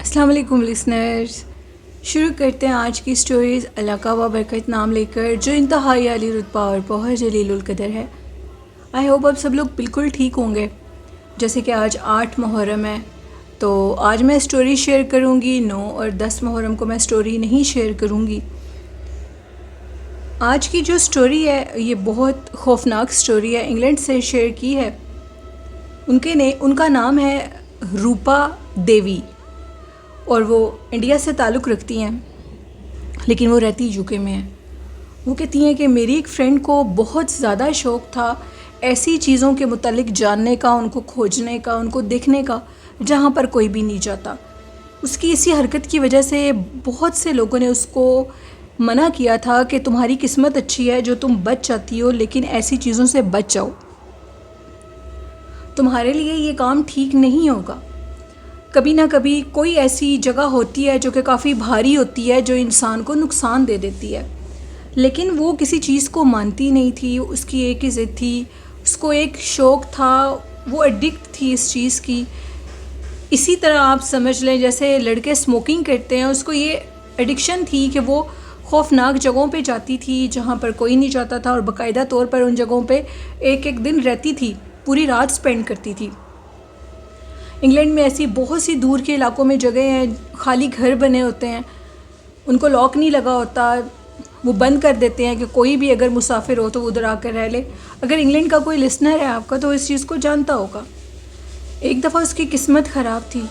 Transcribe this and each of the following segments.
السلام علیکم لسنرز، شروع کرتے ہیں آج کی سٹوریز اللہ کا برکت نام لے کر، جو انتہائی عالی رتبہ اور بہت جلیل القدر ہے۔ آئی ہوپ اب سب لوگ بالکل ٹھیک ہوں گے۔ جیسے کہ آج 8 محرم ہے تو آج میں سٹوری شیئر کروں گی، 9 اور 10 محرم کو میں سٹوری نہیں شیئر کروں گی۔ آج کی جو سٹوری ہے یہ بہت خوفناک سٹوری ہے، انگلینڈ سے شیئر کی ہے۔ ان کا نام ہے روپا دیوی اور وہ انڈیا سے تعلق رکھتی ہیں، لیکن وہ رہتی یو کے میں ہیں۔ وہ کہتی ہیں کہ میری ایک فرینڈ کو بہت زیادہ شوق تھا ایسی چیزوں کے متعلق جاننے کا، ان کو کھوجنے کا، ان کو دیکھنے کا جہاں پر کوئی بھی نہیں جاتا۔ اس کی اسی حرکت کی وجہ سے بہت سے لوگوں نے اس کو منع کیا تھا کہ تمہاری قسمت اچھی ہے جو تم بچ جاتی ہو، لیکن ایسی چیزوں سے بچ جاؤ، تمہارے لیے یہ کام ٹھیک نہیں ہوگا۔ کبھی نہ کبھی کوئی ایسی جگہ ہوتی ہے جو کہ کافی بھاری ہوتی ہے، جو انسان کو نقصان دے دیتی ہے، لیکن وہ کسی چیز کو مانتی نہیں تھی۔ اس کی ایک ہی ضد تھی، اس کو ایک شوق تھا، وہ ایڈکٹ تھی اس چیز کی۔ اسی طرح آپ سمجھ لیں جیسے لڑکے اسموکنگ کرتے ہیں، اس کو یہ ایڈکشن تھی کہ وہ خوفناک جگہوں پہ جاتی تھی جہاں پر کوئی نہیں جاتا تھا، اور باقاعدہ طور پر ان جگہوں پہ ایک دن رہتی تھی، پوری رات سپینڈ کرتی تھی۔ انگلینڈ میں ایسی بہت سی دور کے علاقوں میں جگہ ہیں، خالی گھر بنے ہوتے ہیں، ان کو لاک نہیں لگا ہوتا، وہ بند کر دیتے ہیں کہ کوئی بھی اگر مسافر ہو تو وہ ادھر آ کر رہ لے۔ اگر انگلینڈ کا کوئی لسنر ہے آپ کا تو اس چیز کو جانتا ہوگا۔ ایک دفعہ اس کی قسمت خراب تھی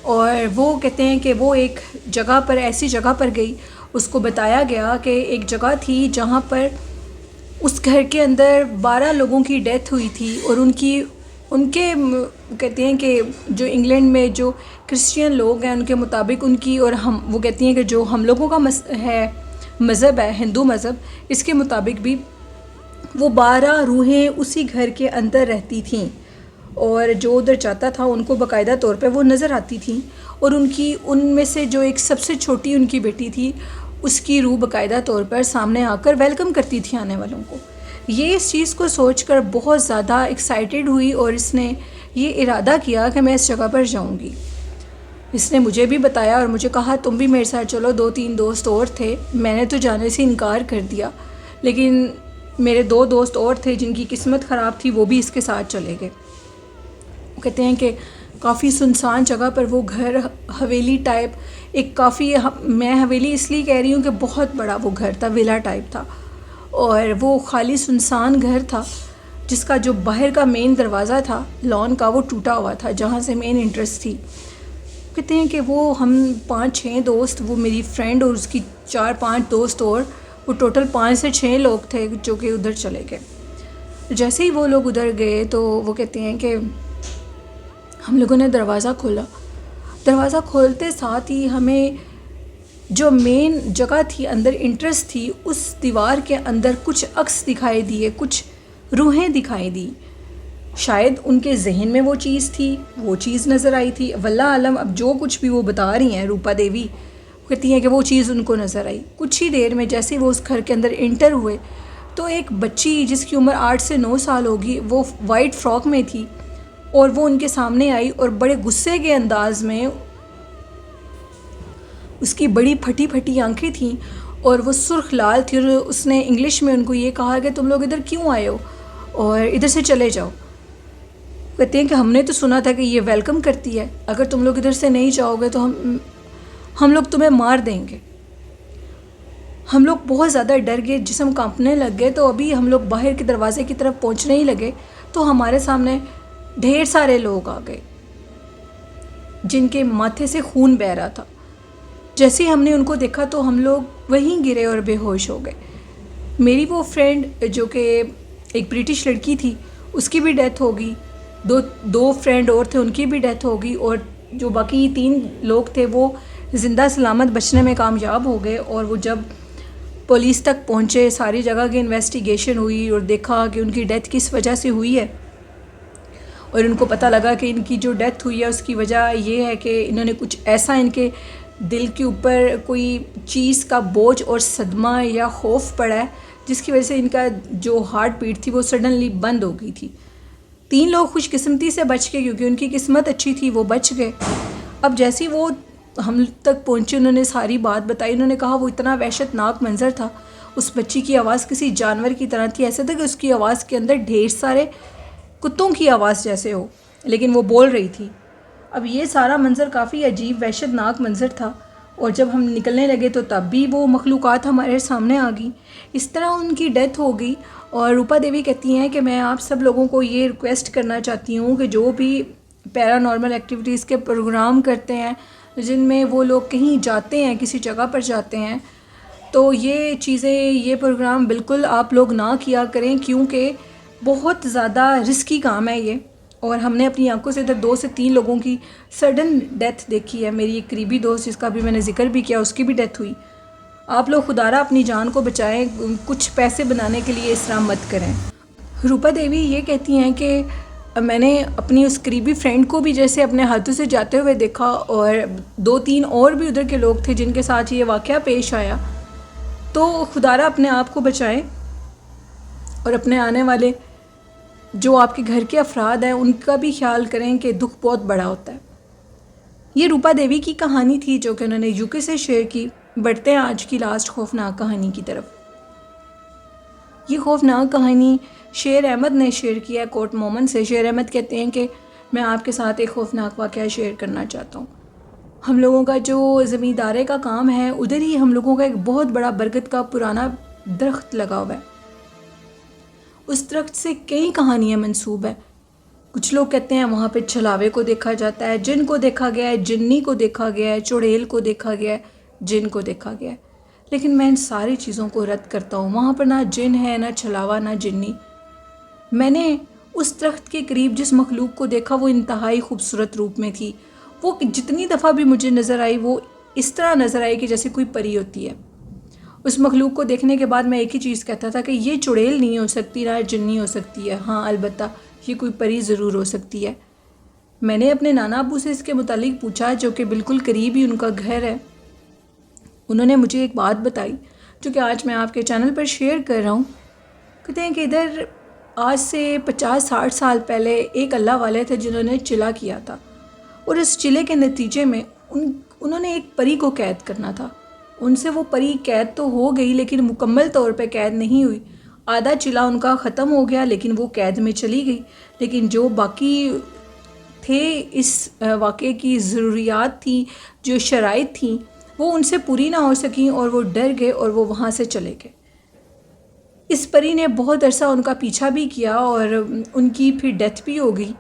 اور وہ کہتے ہیں کہ وہ ایک جگہ پر، ایسی جگہ پر گئی، اس کو بتایا گیا کہ ایک جگہ تھی جہاں پر اس گھر کے اندر 12 لوگوں کی ڈیتھ ہوئی تھی، اور ان کے کہتے ہیں کہ جو انگلینڈ میں جو کرسچین لوگ ہیں ان کے مطابق ان کی، اور وہ کہتی ہیں کہ جو ہم لوگوں کا مذہب ہے ہندو مذہب، اس کے مطابق بھی وہ 12 روحیں اسی گھر کے اندر رہتی تھیں، اور جو ادھر جاتا تھا ان کو باقاعدہ طور پہ وہ نظر آتی تھیں، اور ان میں سے جو ایک سب سے چھوٹی ان کی بیٹی تھی، اس کی روح باقاعدہ طور پر سامنے آ کر ویلکم کرتی تھی آنے والوں کو۔ یہ اس چیز کو سوچ کر بہت زیادہ ایکسائٹیڈ ہوئی اور اس نے یہ ارادہ کیا کہ میں اس جگہ پر جاؤں گی۔ اس نے مجھے بھی بتایا اور مجھے کہا تم بھی میرے ساتھ چلو، 2-3 دوست اور تھے۔ میں نے تو جانے سے انکار کر دیا، لیکن میرے 2 دوست اور تھے جن کی قسمت خراب تھی، وہ بھی اس کے ساتھ چلے گئے۔ وہ کہتے ہیں کہ کافی سنسان جگہ پر وہ گھر، حویلی ٹائپ، ایک کافی، میں حویلی اس لیے کہہ رہی ہوں کہ بہت بڑا وہ گھر تھا، ویلا ٹائپ تھا، اور وہ خالی سنسان گھر تھا جس کا جو باہر کا مین دروازہ تھا لان کا، وہ ٹوٹا ہوا تھا جہاں سے مین انٹرسٹ تھی۔ کہتے ہیں کہ وہ ہم 5-6 دوست، وہ میری فرینڈ اور اس کی 4-5 دوست، اور وہ ٹوٹل 5 سے 6 لوگ تھے جو کہ ادھر چلے گئے۔ جیسے ہی وہ لوگ ادھر گئے تو وہ کہتے ہیں کہ ہم لوگوں نے دروازہ کھولا، دروازہ کھولتے ساتھ ہی ہمیں جو مین جگہ تھی اندر انٹرسٹ تھی، اس دیوار کے اندر کچھ عکس دکھائی دیے، کچھ روحیں دکھائی دی۔ شاید ان کے ذہن میں وہ چیز تھی، وہ چیز نظر آئی تھی، واللہ عالم۔ اب جو کچھ بھی وہ بتا رہی ہیں روپا دیوی، کہتی ہیں کہ وہ چیز ان کو نظر آئی۔ کچھ ہی دیر میں جیسے وہ اس گھر کے اندر انٹر ہوئے تو ایک بچی جس کی عمر 8 سے 9 سال ہوگی، وہ وائٹ فراک میں تھی، اور وہ ان کے سامنے آئی اور بڑے غصے کے انداز میں، اس کی بڑی پھٹی پھٹی آنکھیں تھیں اور وہ سرخ لال تھی، اور اس نے انگلش میں ان کو یہ کہا کہ تم لوگ ادھر کیوں آئے ہو اور ادھر سے چلے جاؤ۔ کہتے ہیں کہ ہم نے تو سنا تھا کہ یہ ویلکم کرتی ہے، اگر تم لوگ ادھر سے نہیں جاؤ گے تو ہم لوگ تمہیں مار دیں گے۔ ہم لوگ بہت زیادہ ڈر گئے، جسم کانپنے لگ گئے، تو ابھی ہم لوگ باہر کے دروازے کی طرف پہنچنے ہی لگے تو ہمارے سامنے ڈھیر سارے لوگ آ گئے جن کے ماتھے سے خون بہہ رہا تھا۔ جیسے ہم نے ان کو دیکھا تو ہم لوگ وہیں گرے اور بے ہوش ہو گئے۔ میری وہ فرینڈ جو کہ ایک برٹش لڑکی تھی، اس کی بھی ڈیتھ ہوگی، دو فرینڈ اور تھے، ان کی بھی ڈیتھ ہوگی، اور جو باقی 3 لوگ تھے وہ زندہ سلامت بچنے میں کامیاب ہو گئے۔ اور وہ جب پولیس تک پہنچے، ساری جگہ کی انویسٹیگیشن ہوئی اور دیکھا کہ ان کی ڈیتھ کس وجہ سے ہوئی ہے، اور ان کو پتہ لگا کہ ان کی جو ڈیتھ ہوئی ہے اس کی وجہ یہ ہے کہ انہوں نے کچھ ایسا، ان کے دل کے اوپر کوئی چیز کا بوجھ اور صدمہ یا خوف پڑا ہے جس کی وجہ سے ان کا جو ہارٹ بیٹ تھی وہ سڈنلی بند ہو گئی تھی۔ 3 لوگ خوش قسمتی سے بچ گئے کیونکہ ان کی قسمت اچھی تھی، وہ بچ گئے۔ اب جیسی وہ ہم تک پہنچے، انہوں نے ساری بات بتائی. انہوں نے کہا وہ اتنا وحشت ناک منظر تھا. اس بچی کی آواز کسی جانور کی طرح تھی، ایسا تھا کہ اس کی آواز کے اندر ڈھیر سارے کتوں کی آواز جیسے ہو، لیکن وہ بول رہی تھی. اب یہ سارا منظر کافی عجیب وحشت ناک منظر تھا، اور جب ہم نکلنے لگے تو تب بھی وہ مخلوقات ہمارے سامنے آ گئیں. اس طرح ان کی ڈیتھ ہو گئی. اور روپا دیوی کہتی ہیں کہ میں آپ سب لوگوں کو یہ ریکویسٹ کرنا چاہتی ہوں کہ جو بھی پیرانارمل ایکٹیویٹیز کے پروگرام کرتے ہیں، جن میں وہ لوگ کہیں جاتے ہیں، کسی جگہ پر جاتے ہیں، تو یہ چیزیں، یہ پروگرام بالکل آپ لوگ نہ کیا کریں، کیونکہ بہت زیادہ رسکی کام ہے یہ. اور ہم نے اپنی آنکھوں سے ادھر 2 سے 3 لوگوں کی سڈن ڈیتھ دیکھی ہے. میری ایک قریبی دوست جس کا بھی میں نے ذکر بھی کیا، اس کی بھی ڈیتھ ہوئی. آپ لوگ خدارہ اپنی جان کو بچائیں، کچھ پیسے بنانے کے لیے اس طرح مت کریں. روپا دیوی یہ کہتی ہیں کہ میں نے اپنی اس قریبی فرینڈ کو بھی جیسے اپنے ہاتھوں سے جاتے ہوئے دیکھا، اور 2-3 اور بھی ادھر کے لوگ تھے جن کے ساتھ یہ واقعہ پیش آیا. تو خدارہ اپنے آپ کو بچائیں، اور اپنے آنے والے جو آپ کے گھر کے افراد ہیں ان کا بھی خیال کریں کہ دکھ بہت بڑا ہوتا ہے. یہ روپا دیوی کی کہانی تھی جو کہ انہوں نے UK سے شیئر کی. بڑھتے ہیں آج کی لاسٹ خوفناک کہانی کی طرف. یہ خوفناک کہانی شیر احمد نے شیئر کیا ہے کوٹ مومن سے. شیر احمد کہتے ہیں کہ میں آپ کے ساتھ ایک خوفناک واقعہ شیئر کرنا چاہتا ہوں. ہم لوگوں کا جو زمیندارے کا کام ہے، ادھر ہی ہم لوگوں کا ایک بہت بڑا برگد کا پرانا درخت لگا ہوا ہے. اس درخت سے کئی کہانیاں منسوب ہیں. کچھ لوگ کہتے ہیں وہاں پہ چھلاوے کو دیکھا جاتا ہے، جن کو دیکھا گیا ہے، جنی کو دیکھا گیا ہے، چڑیل کو دیکھا گیا ہے، جن کو دیکھا گیا ہے. لیکن میں ان ساری چیزوں کو رد کرتا ہوں. وہاں پر نہ جن ہے، نہ چھلاوا، نہ جنی. میں نے اس درخت کے قریب جس مخلوق کو دیکھا وہ انتہائی خوبصورت روپ میں تھی. وہ جتنی دفعہ بھی مجھے نظر آئی وہ اس طرح نظر آئی کہ جیسے کوئی پری ہوتی ہے. اس مخلوق کو دیکھنے کے بعد میں ایک ہی چیز کہتا تھا کہ یہ چڑیل نہیں ہو سکتی، نہ جنی ہو سکتی ہے، ہاں البتہ یہ کوئی پری ضرور ہو سکتی ہے. میں نے اپنے نانا ابو سے اس کے متعلق پوچھا، جو کہ بالکل قریب ہی ان کا گھر ہے. انہوں نے مجھے ایک بات بتائی جو کہ آج میں آپ کے چینل پر شیئر کر رہا ہوں. کہتے ہیں کہ ادھر آج سے 50-60 سال پہلے ایک اللہ والے تھے جنہوں نے چلا کیا تھا، اور اس چلے کے نتیجے میں انہوں نے ایک پری کو قید کرنا تھا. ان سے وہ پری قید تو ہو گئی لیکن مکمل طور پہ قید نہیں ہوئی. آدھا چلا ان کا ختم ہو گیا لیکن وہ قید میں چلی گئی. لیکن جو باقی تھے، اس واقعے کی ضروریات تھیں، جو شرائط تھیں، وہ ان سے پوری نہ ہو سکیں اور وہ ڈر گئے اور وہ وہاں سے چلے گئے. اس پری نے بہت عرصہ ان کا پیچھا بھی کیا اور ان کی پھر ڈیتھ بھی ہو گئی.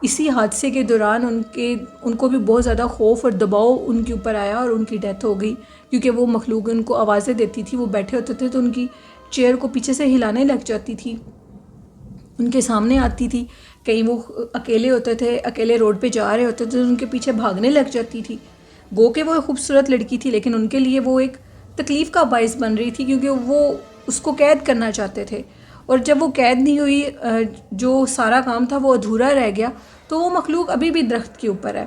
اسی حادثے کے دوران ان کو بھی بہت زیادہ خوف اور دباؤ ان کے اوپر آیا اور ان کی ڈیتھ ہو گئی، کیونکہ وہ مخلوق ان کو آوازیں دیتی تھی. وہ بیٹھے ہوتے تھے تو ان کی چیئر کو پیچھے سے ہلانے لگ جاتی تھی، ان کے سامنے آتی تھی. کہیں وہ اکیلے ہوتے تھے، اکیلے روڈ پہ جا رہے ہوتے تھے تو ان کے پیچھے بھاگنے لگ جاتی تھی. گو کہ وہ ایک خوبصورت لڑکی تھی لیکن ان کے لیے وہ ایک تکلیف کا باعث بن رہی تھی، کیونکہ وہ اس کو قید کرنا چاہتے تھے. اور جب وہ قید نہیں ہوئی، جو سارا کام تھا وہ ادھورا رہ گیا. تو وہ مخلوق ابھی بھی درخت کے اوپر ہے.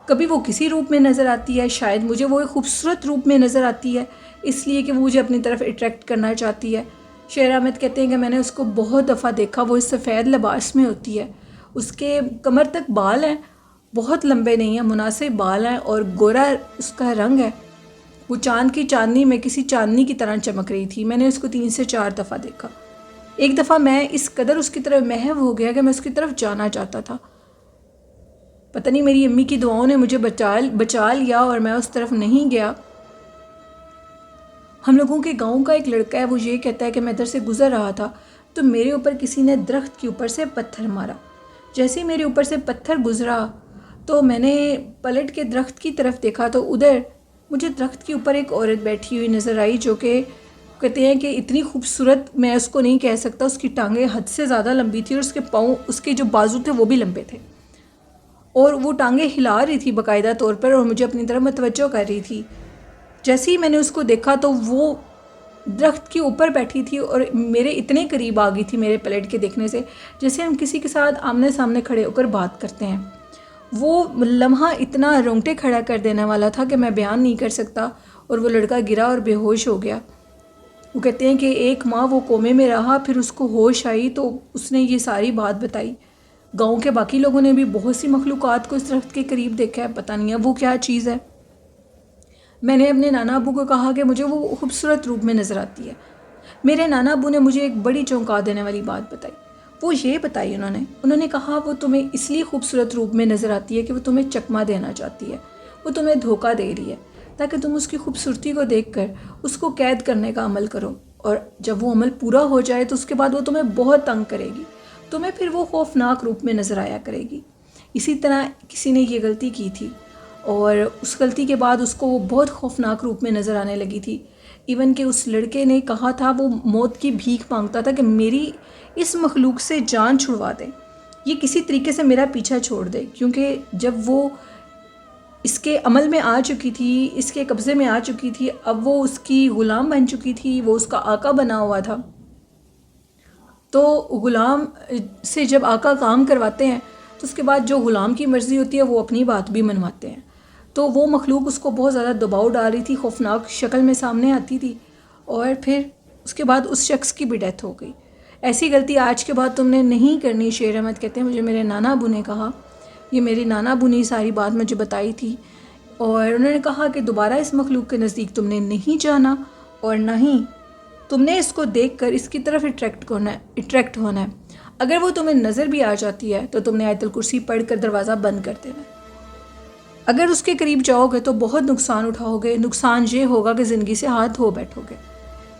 کبھی وہ کسی روپ میں نظر آتی ہے، شاید مجھے وہ ایک خوبصورت روپ میں نظر آتی ہے اس لیے کہ وہ مجھے اپنی طرف اٹریکٹ کرنا چاہتی ہے. شیر احمد کہتے ہیں کہ میں نے اس کو بہت دفعہ دیکھا. وہ اس سفید لباس میں ہوتی ہے، اس کے کمر تک بال ہیں، بہت لمبے نہیں ہیں، مناسب بال ہیں، اور گورا اس کا رنگ ہے. وہ چاند کی چاندنی میں کسی چاندنی کی طرح چمک رہی تھی. میں نے اس کو 3 سے 4 دفعہ دیکھا. ایک دفعہ میں اس قدر اس کی طرف محو ہو گیا کہ میں اس کی طرف جانا چاہتا تھا. پتہ نہیں میری امی کی دعاؤں نے مجھے بچا لیا اور میں اس طرف نہیں گیا. ہم لوگوں کے گاؤں کا ایک لڑکا ہے، وہ یہ کہتا ہے کہ میں ادھر سے گزر رہا تھا تو میرے اوپر کسی نے درخت کے اوپر سے پتھر مارا. جیسے ہی میرے اوپر سے پتھر گزرا تو میں نے پلٹ کے درخت کی طرف دیکھا تو ادھر مجھے درخت کے اوپر ایک عورت بیٹھی ہوئی نظر آئی، جو کہ کہتے ہیں کہ اتنی خوبصورت میں اس کو نہیں کہہ سکتا. اس کی ٹانگیں حد سے زیادہ لمبی تھی اور اس کے پاؤں، اس کے جو بازو تھے وہ بھی لمبے تھے، اور وہ ٹانگیں ہلا رہی تھی باقاعدہ طور پر اور مجھے اپنی طرف متوجہ کر رہی تھی. جیسے ہی میں نے اس کو دیکھا تو وہ درخت کے اوپر بیٹھی تھی اور میرے اتنے قریب آ گئی تھی میرے پلٹ کے دیکھنے سے، جیسے ہم کسی کے ساتھ آمنے سامنے کھڑے ہو کر بات کرتے ہیں. وہ لمحہ اتنا رونگٹے کھڑا کر دینے والا تھا کہ میں بیان نہیں کر سکتا. اور وہ لڑکا گرا اور بے ہوش ہو گیا. وہ کہتے ہیں کہ 1 ماہ وہ کومے میں رہا، پھر اس کو ہوش آئی تو اس نے یہ ساری بات بتائی. گاؤں کے باقی لوگوں نے بھی بہت سی مخلوقات کو اس درخت کے قریب دیکھا ہے. پتہ نہیں ہے وہ کیا چیز ہے. میں نے اپنے نانا ابو کو کہا کہ مجھے وہ خوبصورت روپ میں نظر آتی ہے۔ میرے نانا ابو نے مجھے ایک بڑی چونکا دینے والی بات بتائی۔ وہ یہ بتائی انہوں نے کہا وہ تمہیں اس لیے خوبصورت روپ میں نظر آتی ہے کہ وہ تمہیں چکمہ دینا چاہتی ہے، وہ تمہیں دھوکہ دے رہی ہے تاکہ تم اس کی خوبصورتی کو دیکھ کر اس کو قید کرنے کا عمل کرو، اور جب وہ عمل پورا ہو جائے تو اس کے بعد وہ تمہیں بہت تنگ کرے گی، تمہیں پھر وہ خوفناک روپ میں نظر آیا کرے گی۔ اسی طرح کسی نے یہ غلطی کی تھی اور اس غلطی کے بعد اس کو وہ بہت خوفناک روپ میں نظر آنے لگی تھی، ایون کہ اس لڑکے نے کہا تھا، وہ موت کی بھیک مانگتا تھا کہ میری اس مخلوق سے جان چھڑوا دے، یہ کسی طریقے سے میرا پیچھا چھوڑ دے، کیونکہ جب وہ اس کے عمل میں آ چکی تھی، اس کے قبضے میں آ چکی تھی، اب وہ اس کی غلام بن چکی تھی، وہ اس کا آقا بنا ہوا تھا۔ تو غلام سے جب آقا کام کرواتے ہیں تو اس کے بعد جو غلام کی مرضی ہوتی ہے وہ اپنی بات بھی منواتے ہیں، تو وہ مخلوق اس کو بہت زیادہ دباؤ ڈال رہی تھی، خوفناک شکل میں سامنے آتی تھی، اور پھر اس کے بعد اس شخص کی بھی ڈیتھ ہو گئی۔ ایسی غلطی آج کے بعد تم نے نہیں کرنی، شیر احمد کہتے ہیں مجھے میرے نانا ابو نے کہا، یہ میرے نانا ابو نے ساری بات مجھے بتائی تھی، اور انہوں نے کہا کہ دوبارہ اس مخلوق کے نزدیک تم نے نہیں جانا، اور نہ ہی تم نے اس کو دیکھ کر اس کی طرف اٹریکٹ ہونا ہے۔ اگر وہ تمہیں نظر بھی آ جاتی ہے تو تم نے آیت الکرسی پڑھ کر دروازہ بند کر دینا ہے۔ اگر اس کے قریب جاؤ گے تو بہت نقصان اٹھاؤ گے، نقصان یہ ہوگا کہ زندگی سے ہاتھ دھو بیٹھو گے۔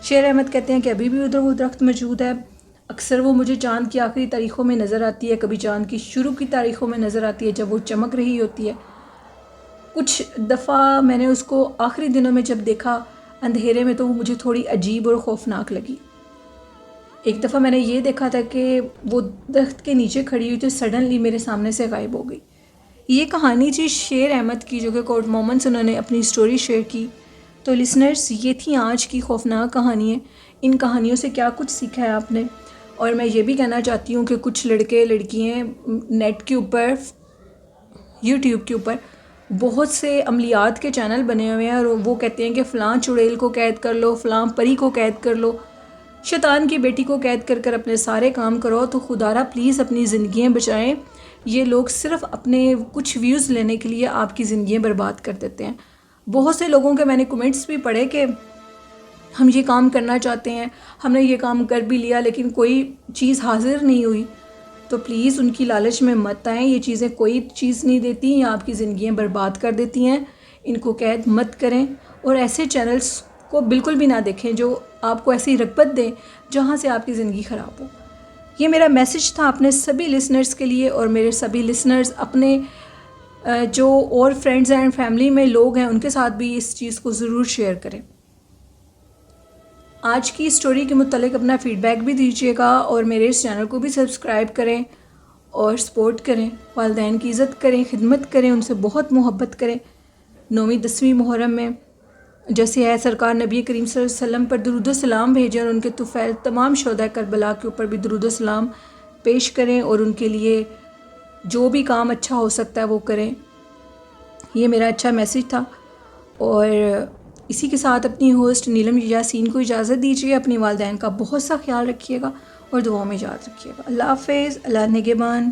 شیر احمد کہتے ہیں کہ ابھی بھی ادھر وہ درخت موجود ہے، اکثر وہ مجھے چاند کی آخری تاریخوں میں نظر آتی ہے، کبھی چاند کی شروع کی تاریخوں میں نظر آتی ہے جب وہ چمک رہی ہوتی ہے۔ کچھ دفعہ میں نے اس کو آخری دنوں میں جب دیکھا اندھیرے میں تو وہ مجھے تھوڑی عجیب اور خوفناک لگی۔ ایک دفعہ میں نے یہ دیکھا تھا کہ وہ درخت کے نیچے کھڑی ہوئی تو سڈنلی میرے سامنے سے غائب ہو گئی۔ یہ کہانی تھی شیر احمد کی، جو کہ کورٹ مومن سے انہوں نے اپنی سٹوری شیئر کی۔ تو لسنرز، یہ تھی آج کی خوفناک کہانیاں۔ ان کہانیوں سے کیا کچھ سیکھا ہے آپ نے؟ اور میں یہ بھی کہنا چاہتی ہوں کہ کچھ لڑکے لڑکیاں نیٹ کے اوپر، یوٹیوب کے اوپر بہت سے عملیات کے چینل بنے ہوئے ہیں، اور وہ کہتے ہیں کہ فلاں چڑیل کو قید کر لو، فلاں پری کو قید کر لو، شیطان کی بیٹی کو قید کر کر اپنے سارے کام کرو۔ تو خدا را پلیز اپنی زندگیاں بچائیں، یہ لوگ صرف اپنے کچھ ویوز لینے کے لیے آپ کی زندگیاں برباد کر دیتے ہیں۔ بہت سے لوگوں کے میں نے کمنٹس بھی پڑھے کہ ہم یہ کام کرنا چاہتے ہیں، ہم نے یہ کام کر بھی لیا لیکن کوئی چیز حاضر نہیں ہوئی۔ تو پلیز ان کی لالچ میں مت آئیں، یہ چیزیں کوئی چیز نہیں دیتی، یہ آپ کی زندگیاں برباد کر دیتی ہیں، ان کو قید مت کریں، اور ایسے چینلز کو بالکل بھی نہ دیکھیں جو آپ کو ایسی رغبت دیں جہاں سے آپ کی زندگی خراب ہو۔ یہ میرا میسج تھا اپنے سبھی لسنرز کے لیے، اور میرے سبھی لسنرز اپنے جو اور فرینڈز اینڈ فیملی میں لوگ ہیں ان کے ساتھ بھی اس چیز کو ضرور شیئر کریں۔ آج کی اسٹوری کے متعلق اپنا فیڈ بیک بھی دیجیے گا، اور میرے اس چینل کو بھی سبسکرائب کریں اور سپورٹ کریں، والدین کی عزت کریں، خدمت کریں، ان سے بہت محبت کریں۔ 9ویں 10ویں محرم میں جیسے ہے سرکار نبی کریم صلی اللہ علیہ وسلم پر درود و سلام بھیجیں، اور ان کے طفیل تمام شہداء کربلا کے اوپر بھی درود و سلام پیش کریں، اور ان کے لیے جو بھی کام اچھا ہو سکتا ہے وہ کریں۔ یہ میرا اچھا میسج تھا، اور اسی کے ساتھ اپنی ہوسٹ نیلم یاسین کو اجازت دیجیے۔ اپنی والدین کا بہت سا خیال رکھیے گا اور دعاؤں میں یاد رکھیے گا۔ اللہ حافظ، اللہ نگہبان۔